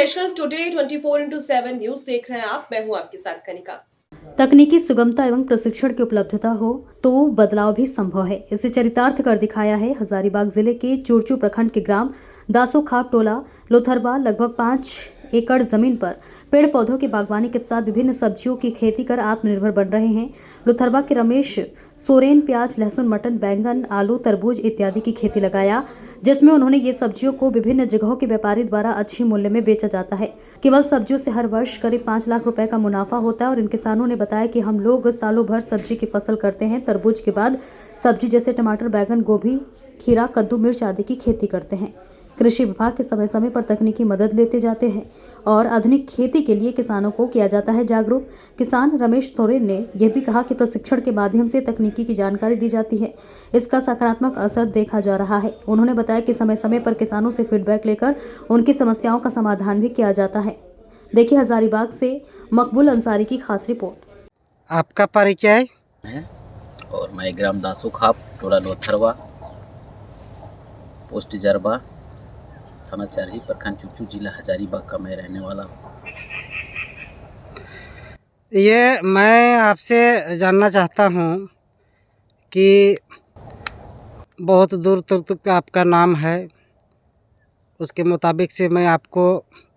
Special today 24/7 news देख रहे हैं आप। मैं हूं आपके साथ कनिका। तकनीकी सुगमता एवं प्रशिक्षण की उपलब्धता हो तो बदलाव भी संभव है। इसे चरितार्थ कर दिखाया है हजारीबाग जिले के चुरचू प्रखंड के ग्राम दासोखाप टोला लोथरवा। लगभग 5 एकड़ जमीन पर पेड़ पौधों की बागवानी के साथ विभिन्न सब्जियों की खेती कर आत्मनिर्भर बन रहे हैं। लोथरवा के रमेश सोरेन प्याज, लहसुन, मटन, बैंगन, आलू, तरबूज इत्यादि की खेती लगाया, जिसमें उन्होंने ये सब्जियों को विभिन्न जगहों के व्यापारी द्वारा अच्छी मूल्य में बेचा जाता है। केवल सब्जियों से हर वर्ष करीब 5 लाख रुपए का मुनाफा होता है। और इन किसानों ने बताया कि हम लोग सालों भर सब्जी की फसल करते हैं। तरबूज के बाद सब्जी जैसे टमाटर, बैंगन, गोभी, खीरा, कद्दू, मिर्च आदि की खेती करते हैं। कृषि विभाग के समय समय पर तकनीकी मदद लेते जाते हैं और आधुनिक खेती के लिए किसानों को किया जाता है जागरूक। किसान रमेश सोरेन ने यह भी कहा कि प्रशिक्षण के माध्यम से तकनीकी की जानकारी दी जाती है, इसका सकारात्मक असर देखा जा रहा है। उन्होंने बताया कि समय समय पर किसानों से फीडबैक लेकर उनकी समस्याओं का समाधान भी किया जाता है। देखिए हजारीबाग से मकबूल अंसारी की खास रिपोर्ट। आपका परिचय है और मैं ग्राम दासोखाप टोला लोथरवा, पोस्ट जरबा, थाना चरही, प्रखंड चुरचू, जिला हजारीबाग का मैं रहने वाला हूँ। ये मैं आपसे जानना चाहता हूँ कि बहुत दूर तक आपका नाम है, उसके मुताबिक से मैं आपको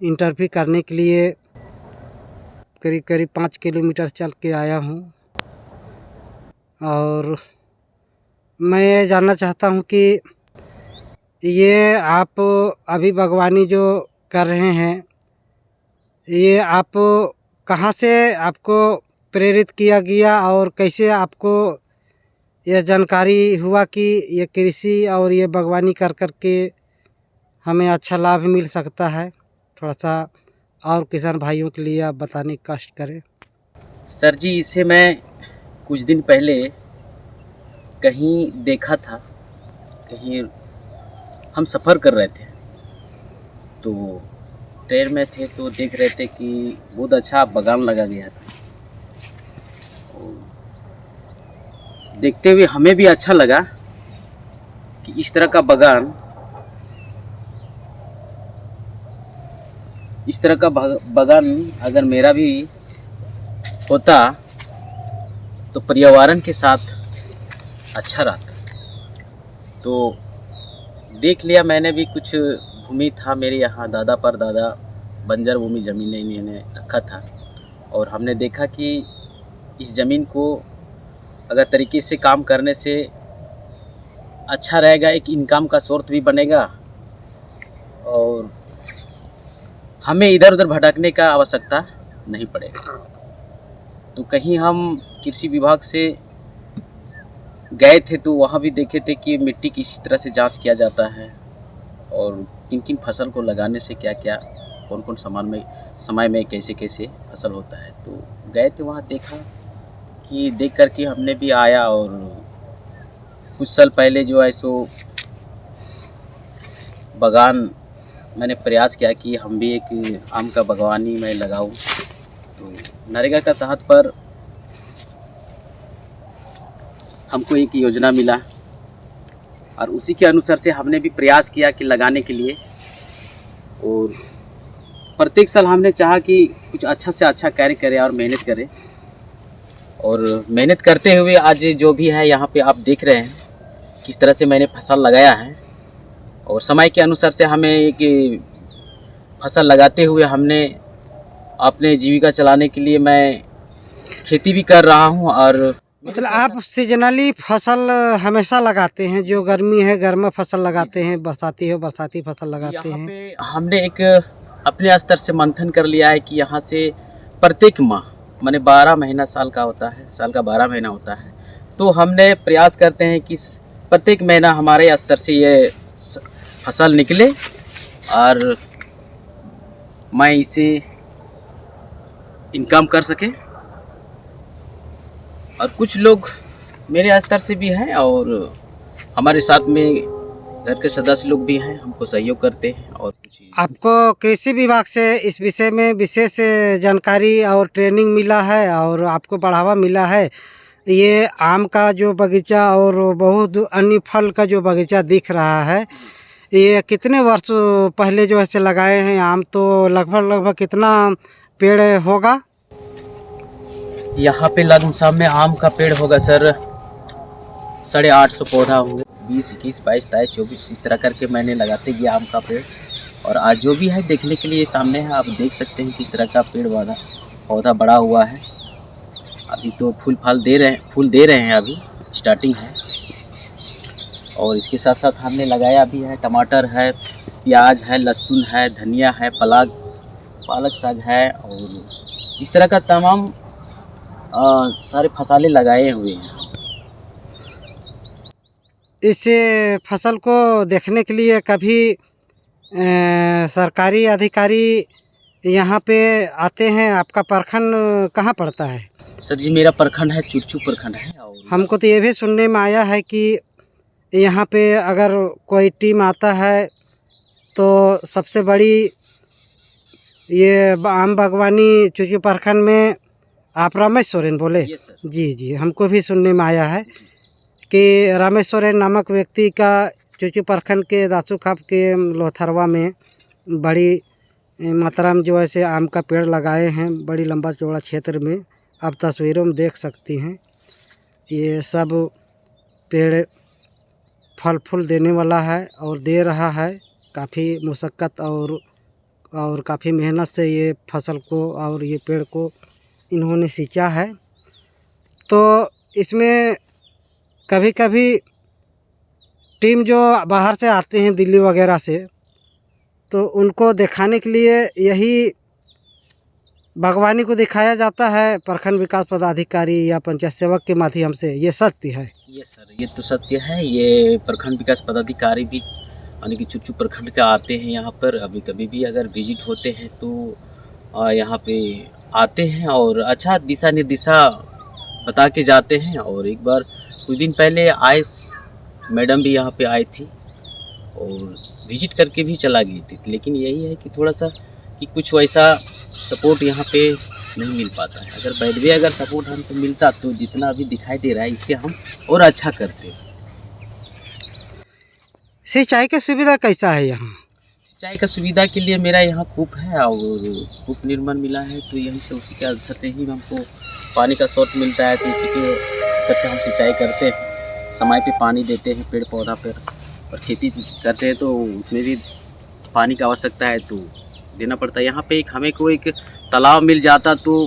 इंटरव्यू करने के लिए करीब करीब 5 किलोमीटर चल के आया हूँ। और मैं ये जानना चाहता हूँ कि ये आप अभी बागवानी जो कर रहे हैं, ये आप कहाँ से आपको प्रेरित किया गया और कैसे आपको यह जानकारी हुआ कि ये कृषि और ये बागवानी कर के हमें अच्छा लाभ मिल सकता है? थोड़ा सा और किसान भाइयों के लिए आप बताने की कष्ट करें। सर जी, इसे मैं कुछ दिन पहले कहीं देखा था, कहीं हम सफ़र कर रहे थे तो ट्रेन में थे तो देख रहे थे कि बहुत अच्छा बागान लगा गया था। देखते हुए हमें भी अच्छा लगा कि इस तरह का बागान अगर मेरा भी होता तो पर्यावरण के साथ अच्छा रहता। तो देख लिया मैंने भी। कुछ भूमि था मेरे यहाँ, दादा पर दादा बंजर भूमि ज़मीन इन्होंने रखा था और हमने देखा कि इस ज़मीन को अगर तरीके से काम करने से अच्छा रहेगा, एक इनकम का सोर्स भी बनेगा और हमें इधर उधर भटकने का आवश्यकता नहीं पड़ेगा। तो कहीं हम कृषि विभाग से गए थे तो वहाँ भी देखे थे कि मिट्टी किस तरह से जांच किया जाता है और किन किन फसल को लगाने से क्या क्या कौन कौन समय में कैसे कैसे फसल होता है। तो गए थे वहाँ, देखा कि देख कर के हमने भी आया। और कुछ साल पहले जो है सो बागान मैंने प्रयास किया कि हम भी एक आम का बागवानी में लगाऊं। तो नरेगा का तहत पर हमको एक योजना मिला और उसी के अनुसार से हमने भी प्रयास किया कि लगाने के लिए। और प्रत्येक साल हमने चाहा कि कुछ अच्छा से अच्छा कार्य करें और मेहनत करें। और मेहनत करते हुए आज जो भी है यहाँ पे आप देख रहे हैं किस तरह से मैंने फसल लगाया है। और समय के अनुसार से हमें एक फसल लगाते हुए हमने अपने जीविका चलाने के लिए मैं खेती भी कर रहा हूँ। और मतलब आप सीजनली फसल हमेशा लगाते हैं? जो गर्मी है गर्मा फसल लगाते हैं, बरसाती है बरसाती फसल लगाते हैं? पे हमने एक अपने स्तर से मंथन कर लिया है कि यहाँ से प्रत्येक माह माने 12 महीना साल का होता है, साल का 12 महीना होता है। तो हमने प्रयास करते हैं कि प्रत्येक महीना हमारे स्तर से ये फसल निकले और मैं इसे इनकम कर सके। और कुछ लोग मेरे स्तर से भी हैं और हमारे साथ में घर के सदस्य लोग भी हैं, हमको सहयोग करते हैं। और कुछ आपको कृषि विभाग से इस विषय में विशेष जानकारी और ट्रेनिंग मिला है और आपको बढ़ावा मिला है? ये आम का जो बगीचा और बहुत अन्य फल का जो बगीचा दिख रहा है, ये कितने वर्ष पहले जो ऐसे लगाए हैं आम, तो लगभग कितना पेड़ होगा? यहाँ पे लगभग में आम का पेड़ होगा सर 850 पौधा होंगे। 20, 21, 22, 23, 24 इस तरह करके मैंने लगाते गया आम का पेड़। और आज जो भी है देखने के लिए सामने है, आप देख सकते हैं किस तरह का पेड़ पौधा बड़ा हुआ है। अभी तो फूल दे रहे हैं, अभी स्टार्टिंग है। और इसके साथ साथ हमने लगाया भी है, टमाटर है, प्याज है, लहसुन है, धनिया है, पालक साग है, और इस तरह का तमाम सारे फसलें लगाए हुए हैं। इस फसल को देखने के लिए कभी सरकारी अधिकारी यहाँ पे आते हैं? आपका प्रखंड कहाँ पड़ता है? सर जी, मेरा प्रखंड है चुरचू प्रखंड है। और हमको तो ये भी सुनने में आया है कि यहाँ पे अगर कोई टीम आता है तो सबसे बड़ी ये आम बागवानी चुरचू प्रखंड में आप रमेश सोरेन बोले? Yes sir. जी, हमको भी सुनने में आया है कि रमेश सोरेन नामक व्यक्ति का चुरचू प्रखंड के दासू खाप के लोथरवा में बड़ी मात्रा में जो ऐसे आम का पेड़ लगाए हैं, बड़ी लंबा चौड़ा क्षेत्र में। आप तस्वीरों में देख सकती हैं, ये सब पेड़ फल फूल देने वाला है और दे रहा है। काफ़ी मुशक्क़त और काफ़ी मेहनत से ये फसल को और ये पेड़ को इन्होंने सींचा है। तो इसमें कभी कभी टीम जो बाहर से आते हैं दिल्ली वगैरह से, तो उनको दिखाने के लिए यही बागवानी को दिखाया जाता है प्रखंड विकास पदाधिकारी या पंचायत सेवक के माध्यम से। ये सत्य है? ये सर, ये तो सत्य है। ये प्रखंड विकास पदाधिकारी भी यानी कि चुरचू प्रखंड के आते हैं यहाँ पर। अभी कभी भी अगर विजिट होते हैं तो यहाँ पे आते हैं और अच्छा दिशा निर्देशा बता के जाते हैं। और एक बार कुछ दिन पहले मैडम भी यहाँ पे आई थी और विजिट करके भी चला गई थी। लेकिन यही है कि थोड़ा सा कि कुछ वैसा सपोर्ट यहाँ पे नहीं मिल पाता है। अगर बैठ भी अगर सपोर्ट हमको मिलता तो जितना अभी दिखाई दे रहा है इससे हम और अच्छा करते। सिंचाई की सुविधा कैसा है यहाँ? सिंचाई का सुविधा के लिए मेरा यहाँ कूप है और कूप निर्माण मिला है, तो यहीं से उसी के आधार से ही हमको पानी का स्रोत मिलता है। तो इसी के तरह से हम सिंचाई करते हैं, समय पे पानी देते हैं पेड़ पौधा पर। और खेती करते हैं तो उसमें भी पानी की आवश्यकता है तो देना पड़ता है। यहाँ पे हमें को एक तालाब मिल जाता तो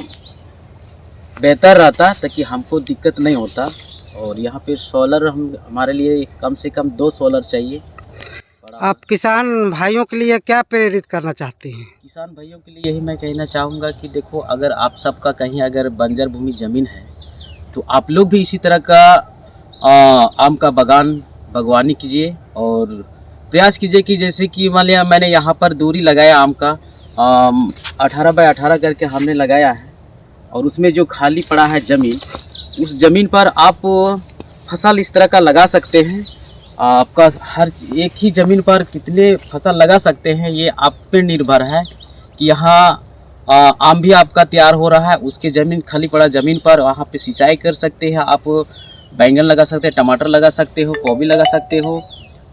बेहतर रहता, ताकि हमको दिक्कत नहीं होता। और यहाँ पे सोलर हमारे लिए कम से कम 2 सोलर चाहिए। आप किसान भाइयों के लिए क्या प्रेरित करना चाहते हैं? किसान भाइयों के लिए यही मैं कहना चाहूँगा कि देखो, अगर आप सबका कहीं अगर बंजर भूमि ज़मीन है तो आप लोग भी इसी तरह का आम का बागवानी कीजिए और प्रयास कीजिए कि जैसे कि मान लिया मैंने यहाँ पर दूरी लगाया आम का 18 बाय 18 करके हमने लगाया है। और उसमें जो खाली पड़ा है ज़मीन, उस ज़मीन पर आप फसल इस तरह का लगा सकते हैं। आपका हर एक ही ज़मीन पर कितने फसल लगा सकते हैं ये आप पे निर्भर है कि यहाँ आम भी आपका तैयार हो रहा है, उसके ज़मीन खाली पड़ा ज़मीन पर वहाँ पे सिंचाई कर सकते हैं। आप बैंगन लगा सकते हैं, टमाटर लगा सकते हो, गोभी लगा सकते हो,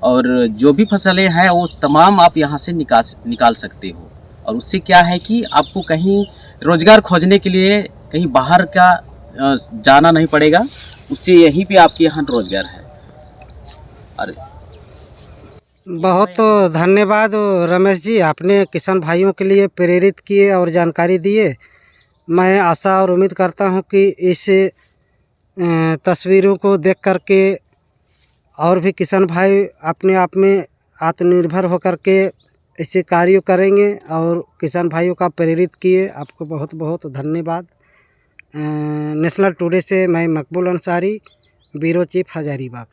और जो भी फसलें हैं वो तमाम आप यहाँ से निकाल सकते हो। और उससे क्या है कि आपको कहीं रोज़गार खोजने के लिए कहीं बाहर का जाना नहीं पड़ेगा, उससे यहीं पे आपके यहाँ रोज़गार है। अरे बहुत धन्यवाद रमेश जी, आपने किसान भाइयों के लिए प्रेरित किए और जानकारी दिए। मैं आशा और उम्मीद करता हूं कि इस तस्वीरों को देख करके और भी किसान भाई अपने आप में आत्मनिर्भर होकर के ऐसे कार्य करेंगे और किसान भाइयों का प्रेरित किए। आपको बहुत बहुत धन्यवाद। नेशनल टुडे से मैं मकबूल अंसारी, ब्यूरो चीफ हजारीबाग।